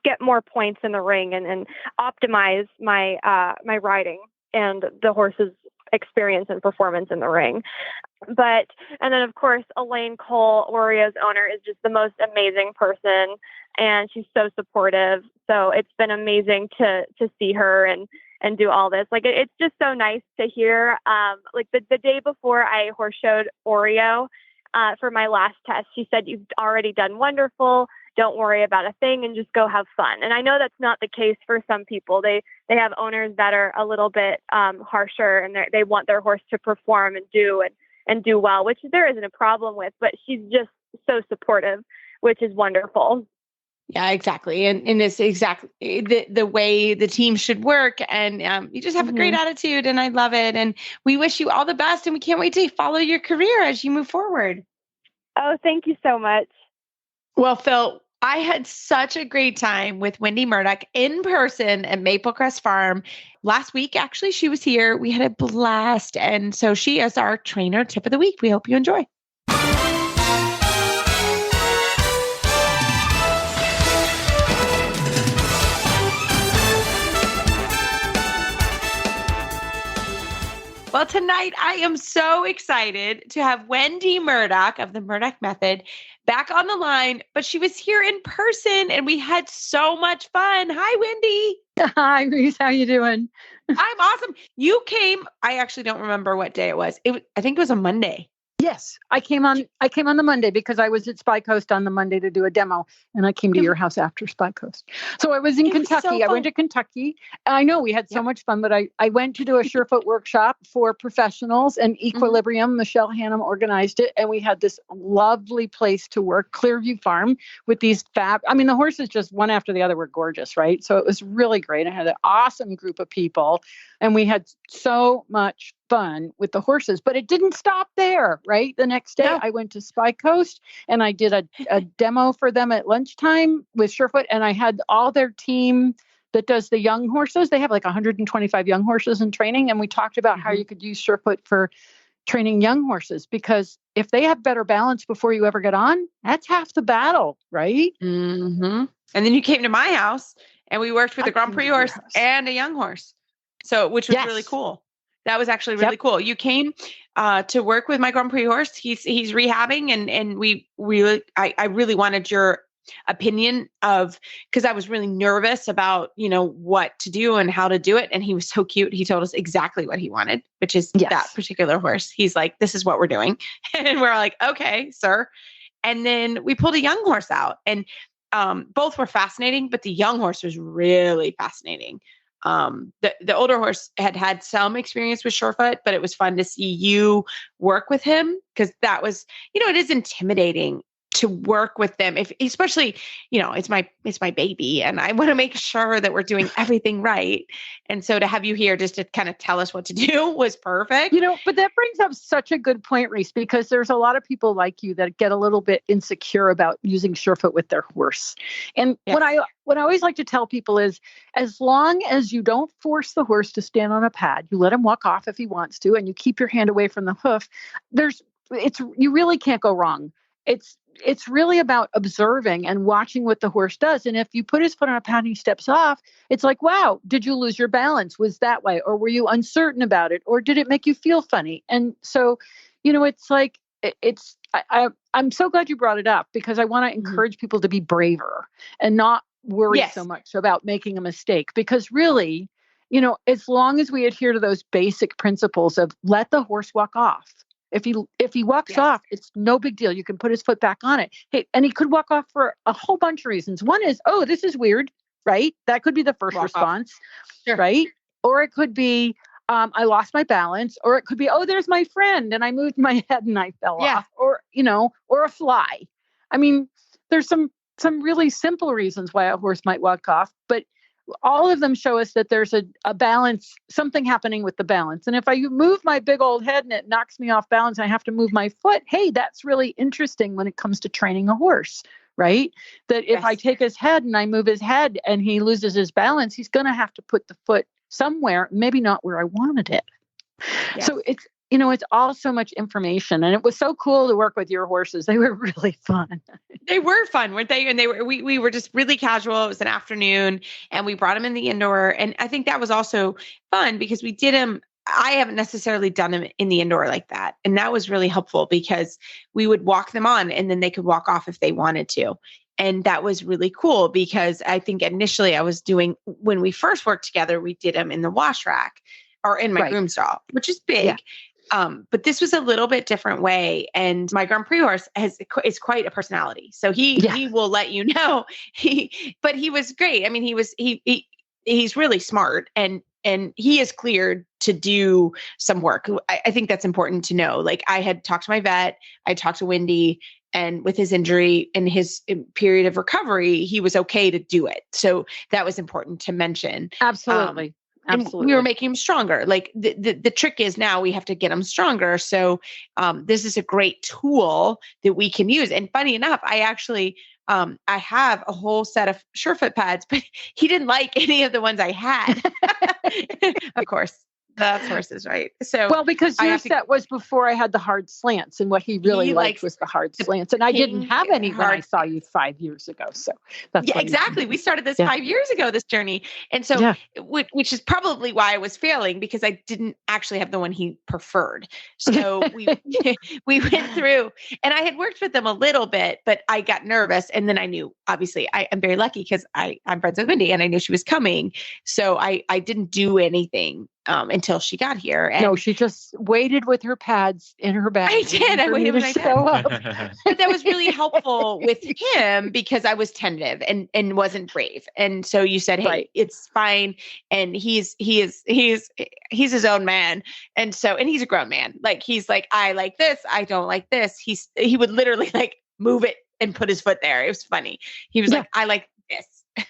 Get more points in the ring and optimize my my riding and the horse's experience and performance in the ring. And then of course, Elaine Cole, Oreo's owner, is just the most amazing person, and she's so supportive. So it's been amazing to see her and do all this. It's just so nice to hear. The day before I horse showed Oreo, for my last test, she said, "You've already done wonderful. Don't worry about a thing and just go have fun." And I know that's not the case for some people. They have owners that are a little bit harsher, and they want their horse to perform and do well, which there isn't a problem with. But she's just so supportive, which is wonderful. Yeah, exactly. And it's exactly the way the team should work. And you just have a great attitude, and I love it. And we wish you all the best, and we can't wait to follow your career as you move forward. Oh, thank you so much. Well, Phil, I had such a great time with Wendy Murdoch in person at Maplecrest Farm. Last week, actually, she was here. We had a blast. And so she is our trainer tip of the week. We hope you enjoy. Well, tonight I am so excited to have Wendy Murdoch of the Murdoch Method back on the line, but she was here in person and we had so much fun. Hi, Wendy. Hi, Reese. How you doing? I'm awesome. You came, I actually don't remember what day it was. I think it was a Monday. Yes, I came on the Monday because I was at Spy Coast on the Monday to do a demo, and I came to your house after Spy Coast. So I was in Kentucky. I went to Kentucky. I know we had so much fun, but I went to do a Surefoot workshop for professionals, and Equilibrium, Michelle Hannum organized it, and we had this lovely place to work, Clearview Farm, with these the horses just one after the other were gorgeous, right? So it was really great. I had an awesome group of people, and we had so much fun with the horses, but it didn't stop there, right? The next day I went to Spy Coast and I did a demo for them at lunchtime with Surefoot, and I had all their team that does the young horses. They have like 125 young horses in training, and we talked about how you could use Surefoot for training young horses, because if they have better balance before you ever get on, that's half the battle, right? And then you came to my house and we worked with a Grand Prix horse and a young horse. So, which was really cool. That was actually really cool. You came to work with my Grand Prix horse. He's rehabbing, and I really wanted your opinion because I was really nervous about, what to do and how to do it. And he was so cute. He told us exactly what he wanted, which is that particular horse. He's like, this is what we're doing. And we're like, okay, sir. And then we pulled a young horse out, and both were fascinating, but the young horse was really fascinating. The older horse had some experience with Surefoot, but it was fun to see you work with him, because that was, it is intimidating to work with them, especially, it's my baby, and I want to make sure that we're doing everything right. And so to have you here just to kind of tell us what to do was perfect. But that brings up such a good point, Reese, because there's a lot of people like you that get a little bit insecure about using Surefoot with their horse. And what I always like to tell people is, as long as you don't force the horse to stand on a pad, you let him walk off if he wants to, and you keep your hand away from the hoof, you really can't go wrong. It's really about observing and watching what the horse does. And if you put his foot on a pad and he steps off, it's like, wow, did you lose your balance? Was that way? Or were you uncertain about it? Or did it make you feel funny? And so, it's like, I'm so glad you brought it up, because I want to encourage people to be braver and not worry so much about making a mistake. Because really, as long as we adhere to those basic principles of let the horse walk off. If he walks off, it's no big deal. You can put his foot back on it. Hey, and he could walk off for a whole bunch of reasons. One is, oh, this is weird, right? That could be the first response, right? Or it could be, I lost my balance. Or it could be, oh, there's my friend, and I moved my head and I fell off. Or, or a fly. I mean, there's some really simple reasons why a horse might walk off, but all of them show us that there's a balance, something happening with the balance. And if I move my big old head and it knocks me off balance, I have to move my foot. Hey, that's really interesting when it comes to training a horse, right? That if I take his head and I move his head and he loses his balance, he's going to have to put the foot somewhere, maybe not where I wanted it. Yes. So it's all so much information, and it was so cool to work with your horses. They were really fun. They were fun, weren't they? And we were just really casual. It was an afternoon, and we brought them in the indoor. And I think that was also fun because we did them. I haven't necessarily done them in the indoor like that. And that was really helpful because we would walk them on and then they could walk off if they wanted to. And that was really cool because I think initially when we first worked together, we did them in the wash rack or in my groom stall, which is big. Yeah. But this was a little bit different way. And my Grand Prix horse is quite a personality. So he will let you know but he was great. I mean, he's really smart and he is cleared to do some work. I think that's important to know. Like I had talked to my vet, I talked to Wendy, and with his injury and his period of recovery, he was okay to do it. So that was important to mention. Absolutely. Absolutely. And we were making him stronger. Like the trick is now we have to get him stronger. So this is a great tool that we can use. And funny enough, I actually, I have a whole set of Surefoot pads, but he didn't like any of the ones I had. Of course, that's horses, right? So well, because your set was before I had the hard slants, and what he really liked was the hard slants, and I didn't have any when I saw you 5 years ago. So that's exactly. We started this 5 years ago, this journey, and so which is probably why I was failing because I didn't actually have the one he preferred. So we went through, and I had worked with them a little bit, but I got nervous, and then I knew. Obviously, I'm very lucky because I'm friends with Wendy, and I knew she was coming, so I didn't do anything until she got here. And no, she just waited with her pads in her bag. I did. I waited with my show up. But that was really helpful with him because I was tentative and wasn't brave. And so you said, hey, it's fine. And he's his own man. And so, and he's a grown man. Like, he's like, I like this. I don't like this. He would literally like move it and put his foot there. It was funny. He was like, I like this.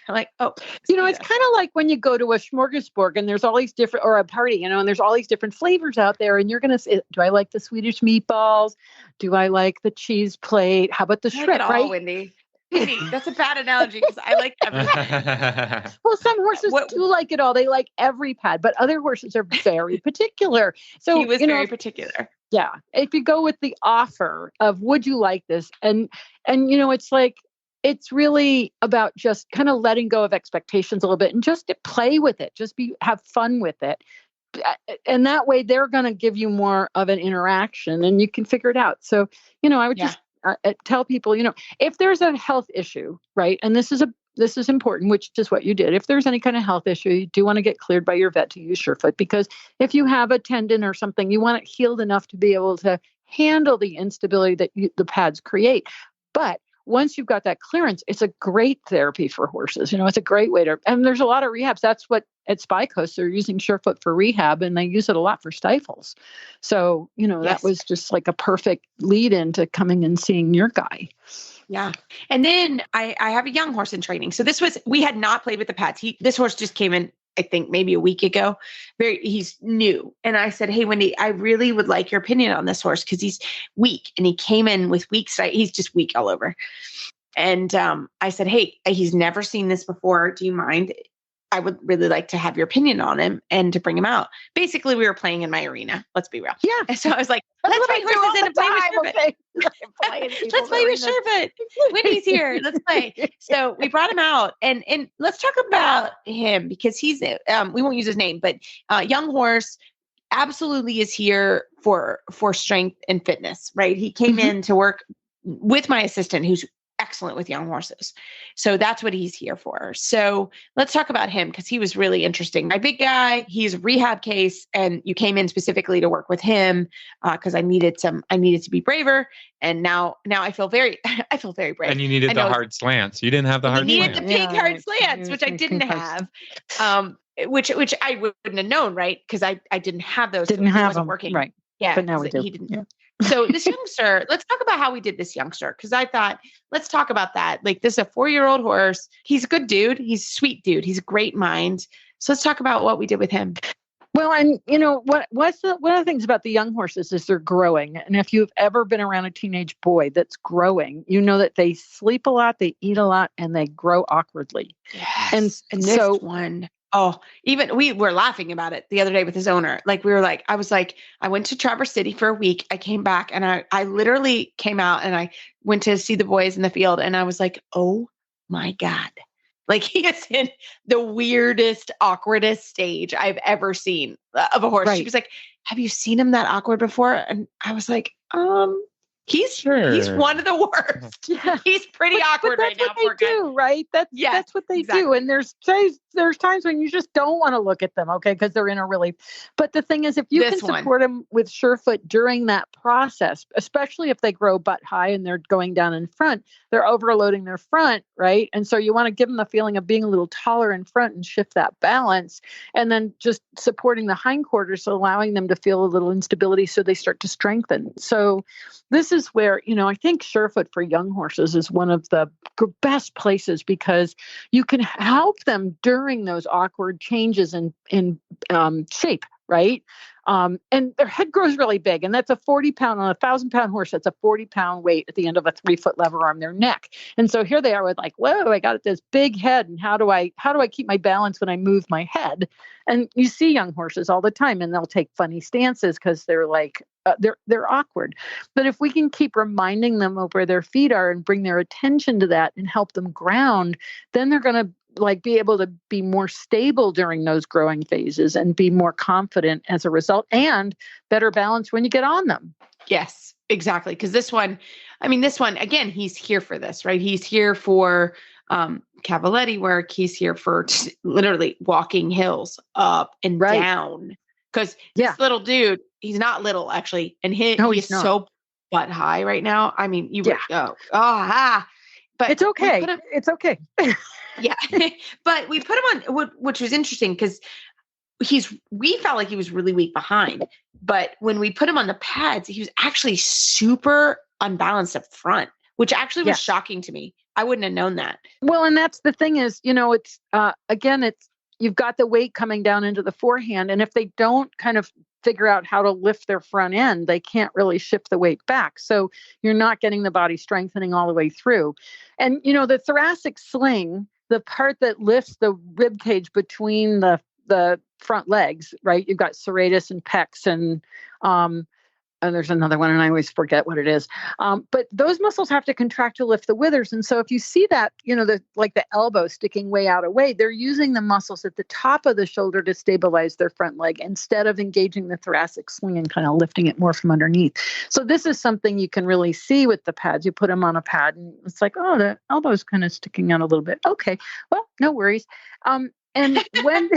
I'm like, oh, it's kind of like when you go to a smorgasbord and there's all these different, or a party, and there's all these different flavors out there, and you're going to say, do I like the Swedish meatballs? Do I like the cheese plate? How about the shrimp? Right, Wendy? That's a bad analogy because I like everything. Well, some horses do like it all. They like every pad, but other horses are very particular. So he was very particular. Yeah. If you go with the offer of, would you like this? And it's like, it's really about just kind of letting go of expectations a little bit and just to play with it, have fun with it. And that way they're going to give you more of an interaction and you can figure it out. So, I would just tell people, if there's a health issue, right? And this is important, which is what you did. If there's any kind of health issue, you do want to get cleared by your vet to use Surefoot, because if you have a tendon or something, you want it healed enough to be able to handle the instability that the pads create. But once you've got that clearance, it's a great therapy for horses. It's a great way and there's a lot of rehabs. That's what at Spy Coast, they're using Surefoot for rehab, and they use it a lot for stifles. So, that was just like a perfect lead into coming and seeing your guy. Yeah. And then I have a young horse in training. So we had not played with the pads. This horse just came in, I think maybe a week ago. He's new. And I said, hey, Wendy, I really would like your opinion on this horse because he's weak. And he came in with weak sight. He's just weak all over. And I said, hey, he's never seen this before. Do you mind? I would really like to have your opinion on him and to bring him out. Basically, we were playing in my arena. Let's be real. Yeah. And so I was like, let's bring horses in and play with Surefoot. Let's play with Surefoot. Wendy's here. Let's play. So we brought him out and let's talk about him because he's, we won't use his name, but young horse absolutely is here for strength and fitness, right? He came in to work with my assistant who's excellent with young horses. So that's what he's here for. So let's talk about him because he was really interesting. My big guy, he's a rehab case, and you came in specifically to work with him because I needed to be braver. And now I feel very brave. And you needed the hard slants. You didn't have the hard slants. You needed the big hard slants, which I didn't have. Which I wouldn't have known, right? Because I didn't have those. Didn't have them. Working. Right. Yeah. But now we do. He didn't. Yeah. So this youngster, let's talk about how we did this youngster. Because I thought, let's talk about that. Like, this is a 4-year-old horse. He's a good dude. He's a sweet dude. He's a great mind. So let's talk about what we did with him. Well, and one of the things about the young horses is they're growing. And if you've ever been around a teenage boy that's growing, you know that they sleep a lot, they eat a lot, and they grow awkwardly. Yes. And this one. Oh, even we were laughing about it the other day with his owner. Like, I went to Traverse City for a week. I came back and I literally came out and I went to see the boys in the field. And I was like, oh my God. Like, he is in the weirdest, awkwardest stage I've ever seen of a horse. Right. She was like, have you seen him that awkward before? And I was like, he's one of the worst. Yeah. He's pretty awkward right now. That's what they do, right? That's what they do. And there's times when you just don't want to look at them, okay, because they're in a really. But the thing is, if you can support them with Surefoot during that process, especially if they grow butt high and they're going down in front, they're overloading their front, right? And so you want to give them the feeling of being a little taller in front and shift that balance, and then just supporting the hindquarters, so allowing them to feel a little instability, so they start to strengthen. So this is where, I think Surefoot for young horses is one of the best places because you can help them during those awkward changes in shape, right? And their head grows really big, and that's a 40-pound on a 1,000-pound horse. That's a 40-pound weight at the end of a 3-foot lever arm, their neck. And so here they are with like, whoa, I got this big head, and how do I keep my balance when I move my head? And you see young horses all the time, and they'll take funny stances because they're like, they're awkward. But if we can keep reminding them of where their feet are and bring their attention to that and help them ground, then they're going to be able to be more stable during those growing phases and be more confident as a result, and better balance when you get on them. Yes, exactly. Because this one, again, he's here for this, right? He's here for cavaletti work. He's here for literally walking hills up and down. Because this little dude, he's not little actually. And he's so butt high right now. I mean, you would go, but it's okay. It's okay. Yeah. But we put him on, which was interesting because we felt like he was really weak behind, but when we put him on the pads, he was actually super unbalanced up front, which actually was shocking to me. I wouldn't have known that. Well, and that's the thing is, it's, again, you've got the weight coming down into the forehand. And if they don't kind of figure out how to lift their front end, they can't really shift the weight back. So you're not getting the body strengthening all the way through. And, the thoracic sling, the part that lifts the rib cage between the front legs, right? You've got serratus and pecs and there's another one and I always forget what it is. But those muscles have to contract to lift the withers. And so if you see that, the elbow sticking way out of weight, they're using the muscles at the top of the shoulder to stabilize their front leg instead of engaging the thoracic sling and kind of lifting it more from underneath. So this is something you can really see with the pads. You put them on a pad and it's like, oh, the elbow's kind of sticking out a little bit. Okay, well, no worries. And when...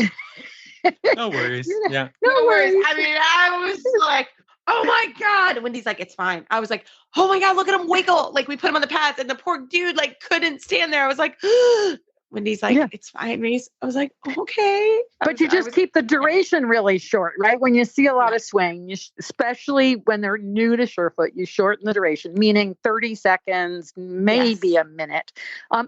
No worries. Yeah. No worries. I mean, I was like, oh my God. Wendy's like, it's fine. I was like, oh my God, look at him wiggle. Like we put him on the pads and the poor dude couldn't stand there. I was like, Wendy's like, it's fine, Reese. I was like, okay. But you just keep the duration really short, right? When you see a lot of swing, especially when they're new to Surefoot, you shorten the duration, meaning 30 seconds, maybe a minute,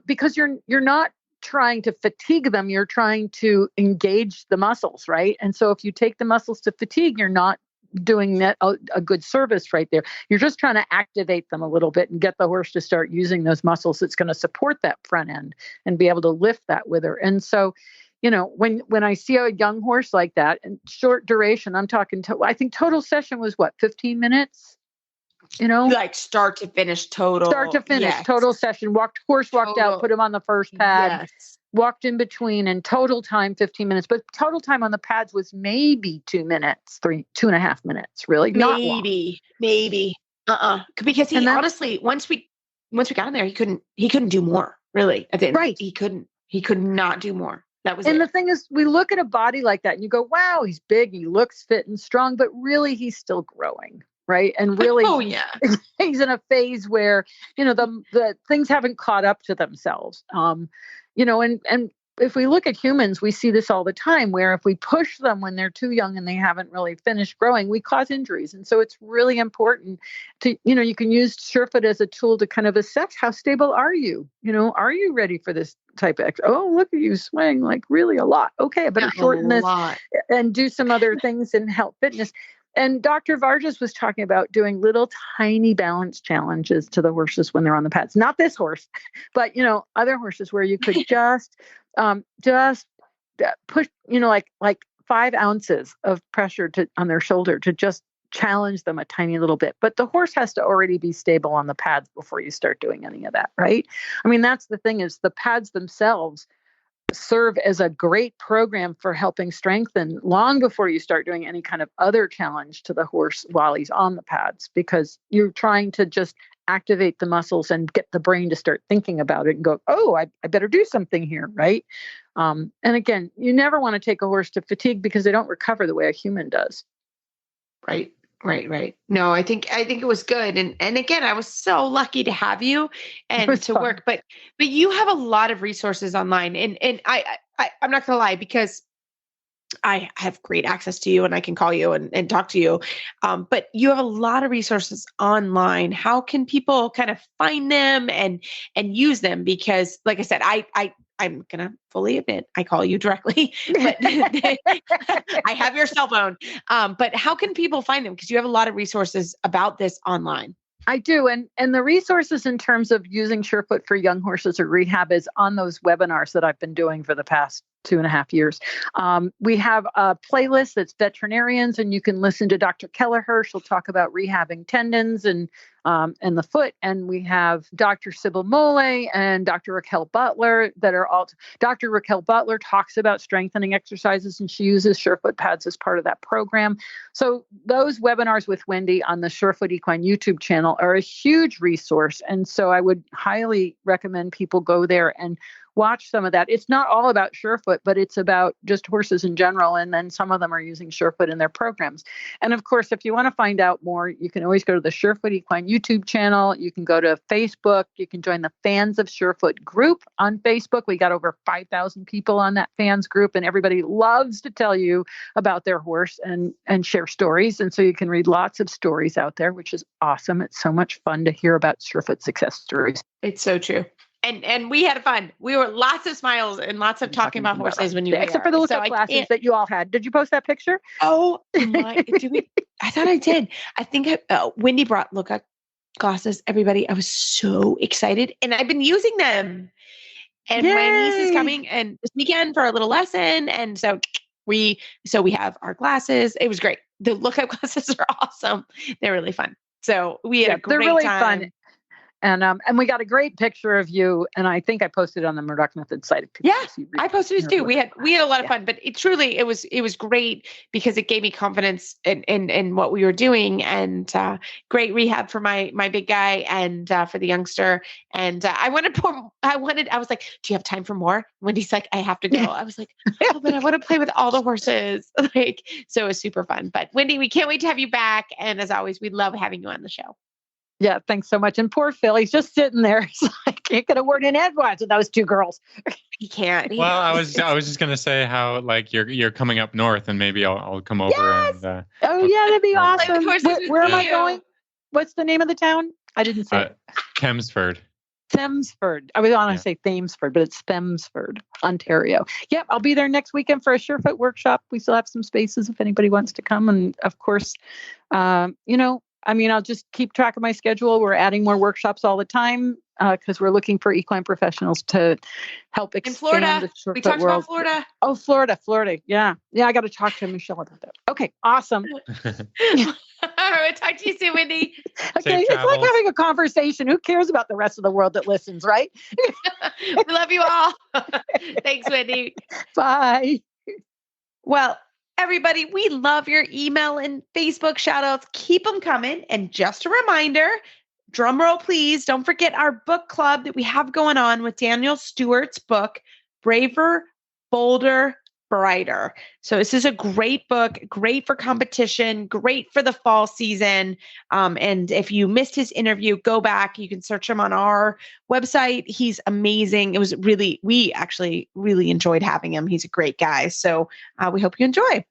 because you're not trying to fatigue them. You're trying to engage the muscles, right? And so if you take the muscles to fatigue, you're not doing that a good service right there. You're just trying to activate them a little bit and get the horse to start using those muscles that's going to support that front end and be able to lift that wither. And so, when I see a young horse like that and short duration, I'm talking I think total session was 15 minutes? Like start to finish total. Start to finish, total session. Horse walked out, put him on the first pad, walked in between, and total time 15 minutes. But total time on the pads was maybe 2 minutes, 2.5 minutes, really. Maybe. Because he honestly, once we got in there, he couldn't do more, really. At the end. Right. He could not do more. That was the thing is, we look at a body like that and you go, wow, he's big, he looks fit and strong, but really he's still growing. Right. And really, he's in a phase where, the things haven't caught up to themselves. And if we look at humans, we see this all the time where if we push them when they're too young and they haven't really finished growing, we cause injuries. And so it's really important to, you can use Surefoot as a tool to kind of assess how stable are you? Are you ready for this type of oh, look at you swing like really a lot. Okay, I better shorten this and do some other things in health fitness. And Dr. Vargas was talking about doing little tiny balance challenges to the horses when they're on the pads. Not this horse, but, other horses where you could just push, like 5 ounces of pressure on their shoulder to just challenge them a tiny little bit. But the horse has to already be stable on the pads before you start doing any of that, right? I mean, that's the thing is the pads themselves serve as a great program for helping strengthen long before you start doing any kind of other challenge to the horse while he's on the pads, because you're trying to just activate the muscles and get the brain to start thinking about it and go, oh, I better do something here, right? And again, you never want to take a horse to fatigue because they don't recover the way a human does. Right. No, I think it was good. And again, I was so lucky to have you and to work, but you have a lot of resources online and I'm not going to lie, because I have great access to you and I can call you and talk to you. But you have a lot of resources online. How can people kind of find them and use them? Because like I said, I'm going to fully admit, I call you directly, but I have your cell phone. But how can people find them? Because you have a lot of resources about this online. I do. And the resources in terms of using Surefoot for young horses or rehab is on those webinars that I've been doing for the past 2.5 years. We have a playlist that's veterinarians, and you can listen to Dr. Kelleher. She'll talk about rehabbing tendons and the foot. And we have Dr. Sybil Mole and Dr. Raquel Butler that are all. Dr. Raquel Butler talks about strengthening exercises, and she uses Surefoot pads as part of that program. So those webinars with Wendy on the Surefoot Equine YouTube channel are a huge resource. And so I would highly recommend people go there and watch some of that. It's not all about Surefoot, but it's about just horses in general. And then some of them are using Surefoot in their programs. And of course, if you want to find out more, you can always go to the Surefoot Equine YouTube channel. You can go to Facebook. You can join the Fans of Surefoot group on Facebook. We got over 5,000 people on that fans group, and everybody loves to tell you about their horse and share stories. And so you can read lots of stories out there, which is awesome. It's so much fun to hear about Surefoot success stories. It's so true. And we had fun. We were lots of smiles and lots of talking about horses when you were except for the lookup classes that you all had. Did you post that picture? Oh my! I thought I did. I think Wendy brought lookup glasses. Everybody, I was so excited, and I've been using them. And my niece is coming and this weekend for a little lesson, and so we have our glasses. It was great. The lookup glasses are awesome. They're really fun. So we had a great they're really time. Fun. And we got a great picture of you, and I think I posted it on the Murdoch Method site. Yeah, I posted it too. We had a lot of fun, but it was great because it gave me confidence in what we were doing, and great rehab for my big guy and for the youngster. And I was like, do you have time for more? Wendy's like, I have to go. I was like, oh, but I want to play with all the horses. So it was super fun. But Wendy, we can't wait to have you back. And as always, we love having you on the show. Yeah, thanks so much. And poor Phil, he's just sitting there. He's like, can't get a word in edgewise with those two girls. He can't. Well, I was just gonna say how like you're coming up north, and maybe I'll come over. Yes! And that'd be awesome. Where am I you. going? What's the name of the town? I didn't say it. Chelmsford. Thamesford. I was on to say Thamesford, but it's Thamesford, Ontario. Yep, I'll be there next weekend for a Surefoot workshop. We still have some spaces if anybody wants to come. And of course, I'll just keep track of my schedule. We're adding more workshops all the time because we're looking for equine professionals to help expand in Florida. the Surefoot we talked world. about Florida. Oh, Florida. Yeah. I got to talk to Michelle about that. Okay, awesome. All right, talk to you soon, Wendy. Okay, it's like having a conversation. Who cares about the rest of the world that listens, right? We love you all. Thanks, Wendy. Bye. Well, everybody, we love your email and Facebook shout outs. Keep them coming. And just a reminder, drum roll, please. Don't forget our book club that we have going on with Daniel Stewart's book, Braver, Bolder, Brighter. So this is a great book, great for competition, great for the fall season. And if you missed his interview, go back. You can search him on our website. He's amazing. We actually really enjoyed having him. He's a great guy. So we hope you enjoy.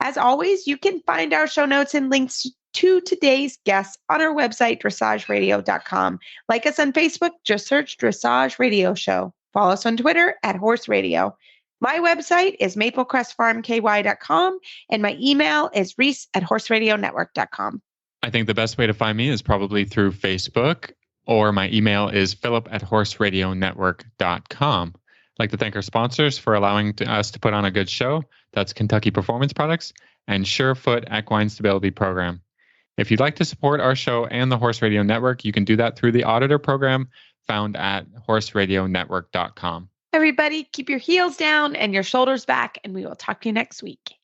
As always, you can find our show notes and links to today's guests on our website, dressageradio.com. Like us on Facebook, just search Dressage Radio Show. Follow us on Twitter @Horse Radio. My website is maplecrestfarmky.com, and my email is reese@horseradionetwork.com. I think the best way to find me is probably through Facebook, or my email is philip@horseradionetwork.com. I'd like to thank our sponsors for allowing us to put on a good show. That's Kentucky Performance Products and Surefoot Equine Stability Program. If you'd like to support our show and the Horse Radio Network, you can do that through the Auditor Program found at horseradionetwork.com. Everybody, keep your heels down and your shoulders back, and we will talk to you next week.